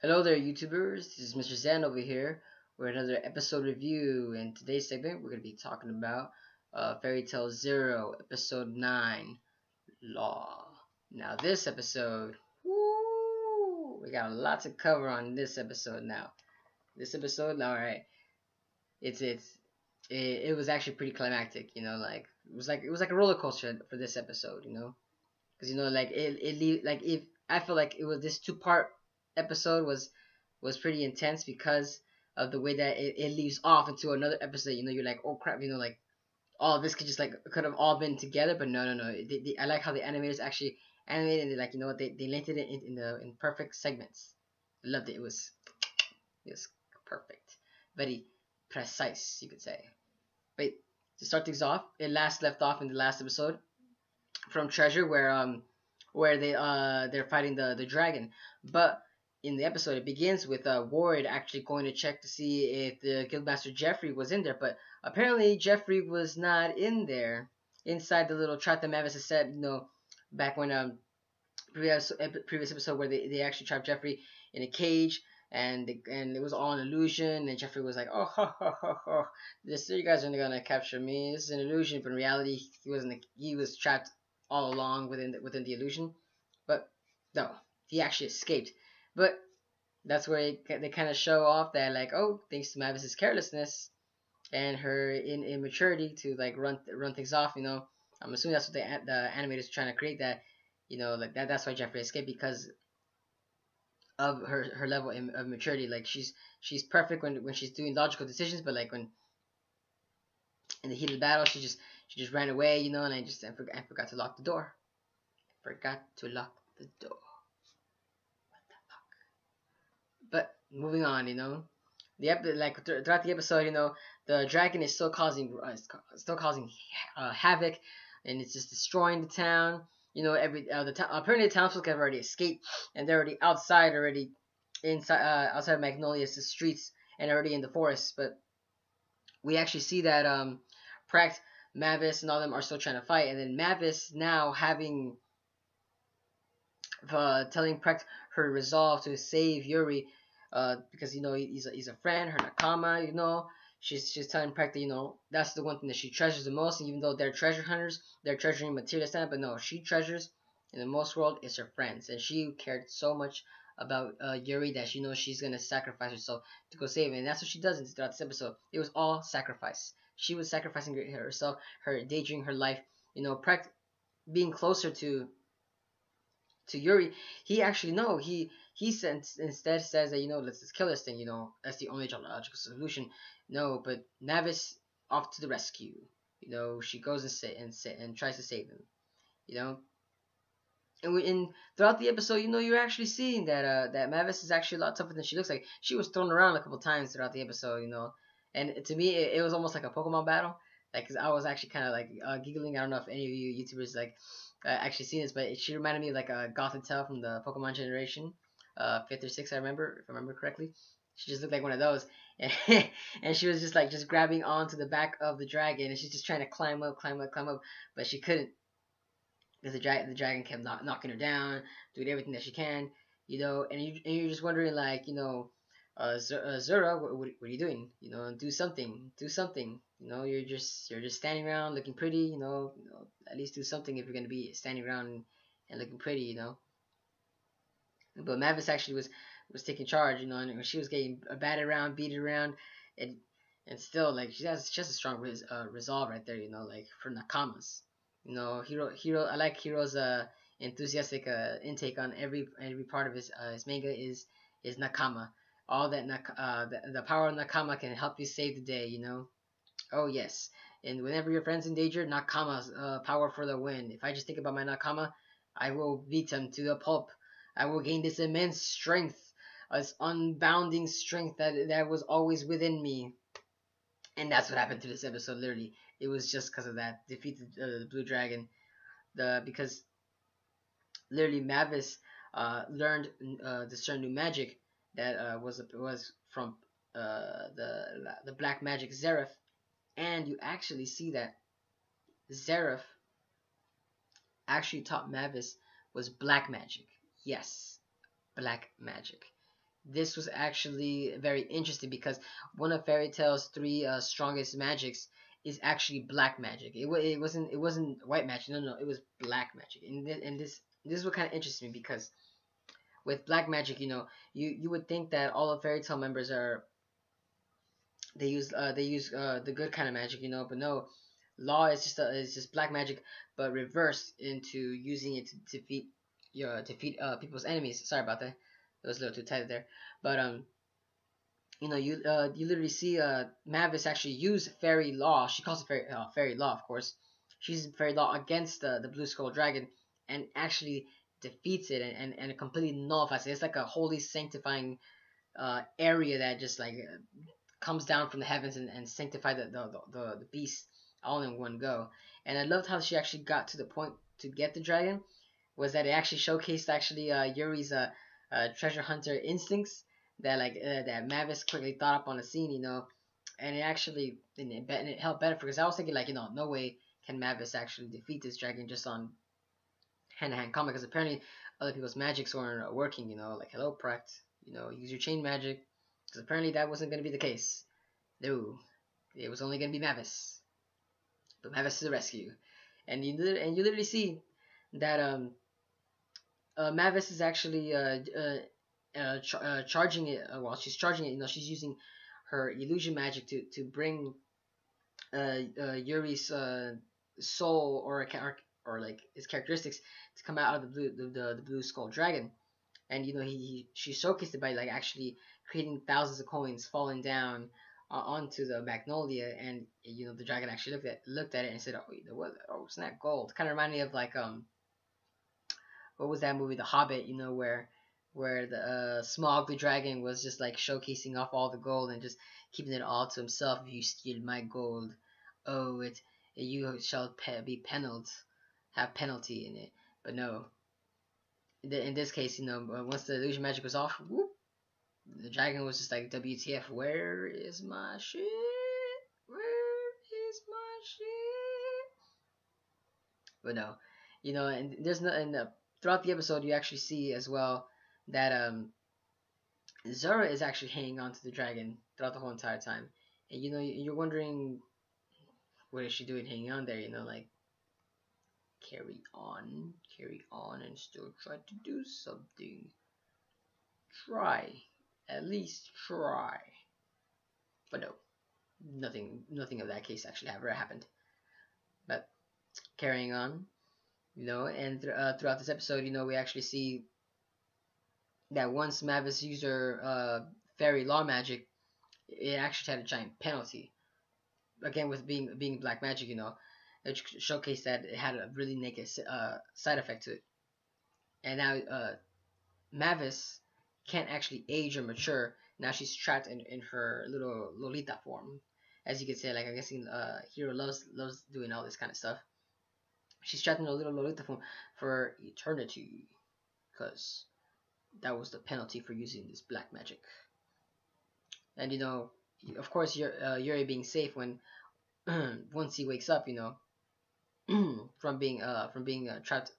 Hello there, YouTubers. This is Mr. Zen over here with another episode review. In today's segment, we're going to be talking about Fairy Tale Zero, Episode 9, Law. Now, this episode, woo, we got a lot to cover on this episode now. Alright, it was actually pretty climactic, like it was like a roller coaster for this episode, because like like if I feel like it was this two-part episode was pretty intense because of the way that it leaves off into another episode. You're like, oh crap, like all this could just like could have all been together, but no. I like how the animators actually animated and they, like, what they linked it in perfect segments. I loved it. It was perfect, very precise, you could say. But to start things off, it last left off in the last episode from Treasure where they're fighting the dragon. But in the episode, it begins with Ward actually going to check to see if the Guildmaster Jeffrey was in there, but apparently Jeffrey was not in there. Inside the little trap that Mavis has said, back when previous episode where they actually trapped Jeffrey in a cage. And it was all an illusion, and Jeffrey was like, "Oh, ha, ha, ha, ha. You guys aren't gonna capture me. This is an illusion." But in reality, he wasn't. He was trapped all along within the illusion. But no, he actually escaped. But that's where they kind of show off that, like, oh, thanks to Mavis's carelessness and her immaturity to like run things off. I'm assuming that's what the animators are trying to create, that like that's why Jeffrey escaped, because of her level of maturity. Like she's perfect when she's doing logical decisions, but like when in the heat of the battle, she just ran away, and I forgot to lock the door. Forgot to lock the door. But moving on, like throughout the episode, the dragon is still causing havoc, and it's just destroying the town. Apparently the townsfolk have already escaped, and they're already outside already, outside of Magnolia's streets, and already in the forest. But we actually see that Pract, Mavis, and all them are still trying to fight, and then Mavis now having telling Pract her resolve to save Yuri, because he's a friend, her nakama. She's telling Pract that that's the one thing that she treasures the most. And even though they're treasure hunters, they're treasuring material stuff, but no, she treasures in the most world is her friends, and she cared so much about Yuri that she knows she's gonna sacrifice herself to go save him, and that's what she does throughout this episode. It was all sacrifice. She was sacrificing herself, her daydreaming her life. Pract being closer to Yuri, he actually no, instead says that let's just kill this thing. That's the only logical solution. No, but Mavis off to the rescue. She goes and tries to save him. You know, and throughout the episode, you're actually seeing that Mavis is actually a lot tougher than she looks like. She was thrown around a couple times throughout the episode. And to me, it was almost like a Pokemon battle. Like, 'cause I was actually kind of like giggling. I don't know if any of you YouTubers like actually seen this, but she reminded me of like a Gothitelle from the Pokemon generation, fifth or sixth, if I remember correctly. She just looked like one of those, and, and she was just grabbing onto the back of the dragon, and she's just trying to climb up, but she couldn't, because the dragon kept knocking her down, doing everything that she can, and you're just wondering, like, ZerØ, what are you doing? Do something, you're just standing around looking pretty, at least do something if you're gonna be standing around and looking pretty, But Mavis actually was taking charge, and she was getting batted around, beaten around, and and still, like, she has just a strong resolve right there, like for Nakamas. Hero. I like Hero's enthusiastic intake on every part of his manga is Nakama. All that the power of Nakama can help you save the day. Oh yes, and whenever your friend's in danger, Nakama's power for the win. If I just think about my Nakama, I will beat him to the pulp. I will gain this immense strength, this unbounding strength that was always within me. And that's what happened to this episode. Literally, it was just because of that defeat the blue dragon. Because literally Mavis learned discern new magic that was from the black magic ZerØ, and you actually see that ZerØ actually taught Mavis was black magic. Yes, black magic. this was actually very interesting because one of Fairy Tail's three strongest magics is actually black magic. It wasn't white magic. No, no, it was black magic. And this is what kind of interests me because with black magic, you would think that all of Fairy Tail members are they use the good kind of magic, but no, Law is just black magic, but reversed into using it to defeat people's enemies. Sorry about that. It was a little too tight there, but you literally see Mavis actually use fairy law. She calls it fairy law, of course. She uses fairy law against the blue skull dragon and actually defeats it and completely nullifies it. It's like a holy sanctifying area that just like comes down from the heavens and sanctify the beast all in one go. And I loved how she actually got to the point to get the dragon, was that it actually showcased actually Yuri's treasure hunter instincts that that Mavis quickly thought up on the scene, and it actually and it helped better because I was thinking like no way can Mavis actually defeat this dragon just on hand-to-hand combat because apparently other people's magics weren't working, like hello Prect, use your chain magic because apparently that wasn't going to be the case. No, it was only going to be Mavis, but Mavis to the rescue, and you literally see that Mavis is actually charging it. While she's charging it, she's using her illusion magic to bring Yuri's soul or like his characteristics to come out of the blue skull dragon. And she showcased it by like actually creating thousands of coins falling down onto the magnolia, and the dragon actually looked at it and said, "Oh, it's not gold." Kind of reminded me of like what was that movie, The Hobbit? Where the small ugly dragon was just like showcasing off all the gold and just keeping it all to himself. If you steal my gold, oh, you shall be have penalty in it. But no, in this case, once the illusion magic was off, whoop, the dragon was just like, WTF, where is my shit? Where is my shit? But no, and there's no, and throughout the episode, you actually see as well that ZerØ is actually hanging on to the dragon throughout the whole entire time, and you're wondering what is she doing hanging on there? Like carry on, and still try to do something. Try, at least try. But no, nothing of that case actually ever happened. But carrying on, and throughout this episode, we actually see that once Mavis used her fairy law magic, it actually had a giant penalty. Again, with being black magic, it showcased that it had a really negative side effect to it. And now Mavis can't actually age or mature. Now she's trapped in her little Lolita form, as you could say. Like I guess Hero loves doing all this kind of stuff. She's trapped in a little Lolita form for eternity, because that was the penalty for using this black magic. And of course, Yuri being safe when once he wakes up, from being trapped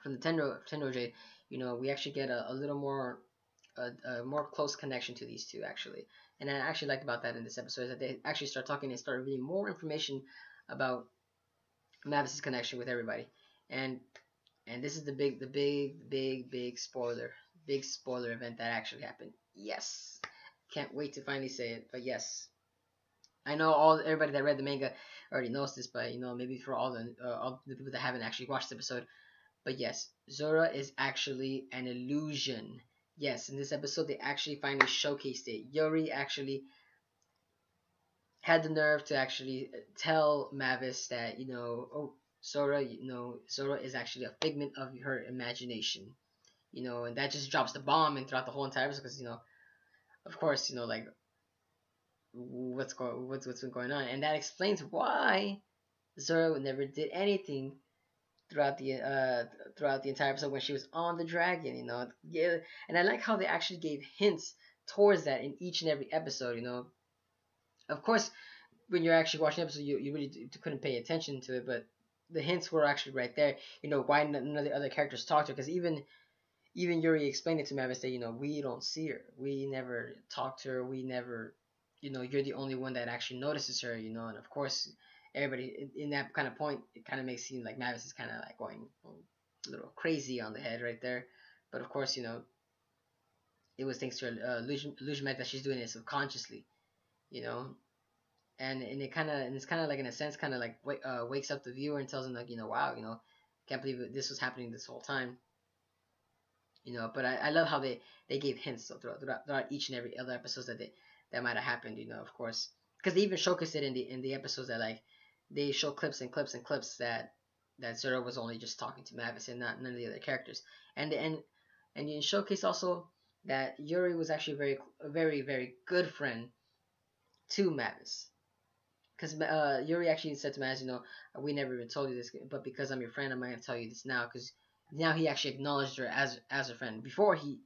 from the tenrou jade, we actually get a little more a more close connection to these two actually. And I actually liked about that in this episode is that they actually start talking and start revealing more information about Mavis's connection with everybody. And this is the big spoiler event that actually happened. Yes, can't wait to finally say it. But yes, I know everybody that read the manga already knows this, but maybe for all the people that haven't actually watched the episode. But yes, ZerØ is actually an illusion. Yes, in this episode they actually finally showcased it. Yuri actually had the nerve to actually tell Mavis that ZerØ is actually a figment of her imagination. And that just drops the bomb and throughout the whole entire episode because of course, like what's been going on, and that explains why ZerØ never did anything throughout the entire episode when she was on the dragon. Yeah, and I like how they actually gave hints towards that in each and every episode. Of course, when you're actually watching the episode, you really couldn't pay attention to it, but the hints were actually right there. Why none of the other characters talked to her, because even Yuri explained it to Mavis that, we don't see her, we never talk to her, we never, you're the only one that actually notices her, and of course everybody in that kind of point, it kind of makes it seem like Mavis is kind of like going a little crazy on the head right there. But of course, it was thanks to her illusion that she's doing it subconsciously, you know and it's kind of like, in a sense, kind of like wakes up the viewer and tells them, like, wow, can't believe this was happening this whole time. But I love how they gave hints throughout each and every other episodes that might have happened, of course, because they even showcased it in the episodes that, like, they show clips and clips and clips that ZerØ was only just talking to Mavis and none of the other characters. And you showcase also that Yuri was actually a very, very good friend to Mavis. Because Yuri actually said to Mavis, we never even told you this, but because I'm your friend, I'm going to tell you this now. Because now he actually acknowledged her as a friend. Before, he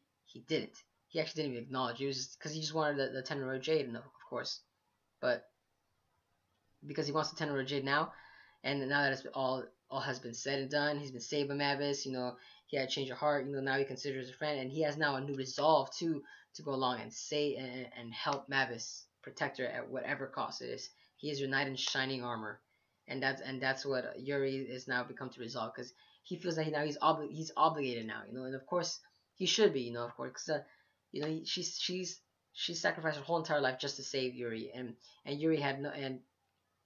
didn't. He actually didn't even acknowledge. It was just because he just wanted the tenrou jade, of course. But because he wants the tenrou jade now, and now that it's all has been said and done, he's been saved by Mavis. He had a change of heart. Now he considers her a friend, and he has now a new resolve to go along and say and help Mavis, protect her at whatever cost it is. He is your knight in shining armor, and that's what Yuri is now become to resolve, because he feels that he's obligated now, and of course he should be, of course, because she's sacrificed her whole entire life just to save Yuri, and Yuri had no, and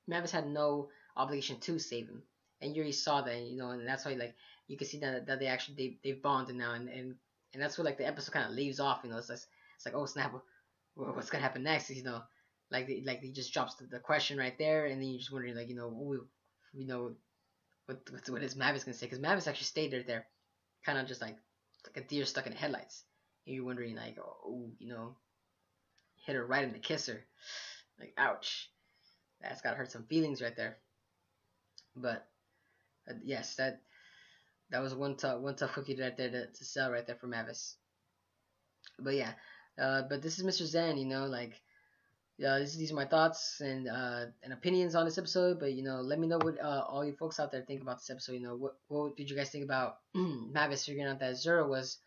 Mavis had no obligation to save him, and Yuri saw that, and that's why, like, you can see that they actually they've bonded now, and that's what, like, the episode kind of leaves off, it's like, oh snap, what's gonna happen next, like he just drops the question right there, and then you're just wondering, like, what is Mavis gonna say? Because Mavis actually stayed there, kind of just like a deer stuck in the headlights. And you're wondering, like, oh, hit her right in the kisser, like, ouch, that's gotta hurt some feelings right there. But yes, that was one tough cookie right there to sell right there for Mavis. But yeah, but this is Mr. Zen, like. These are my thoughts and opinions on this episode. But let me know what all you folks out there think about this episode. What did you guys think about Mavis figuring out that ZerØ was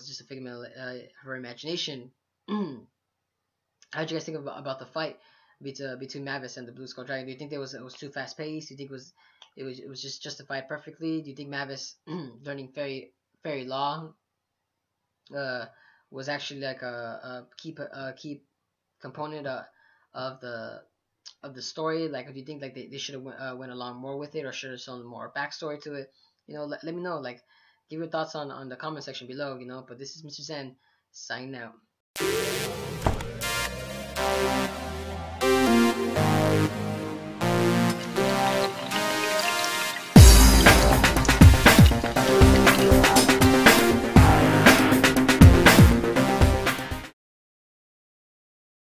just a figment of her imagination? How did you guys think about the fight between Mavis and the Blue Skull Dragon? Do you think it was too fast paced? Do you think it was just justified perfectly? Do you think Mavis learning fairy law was actually like a key component of the story? Like, do you think, like, they should have went along more with it, or should have shown more backstory to it? Let me know. Like, give your thoughts on the comment section below. But this is Mr. Zen signing out.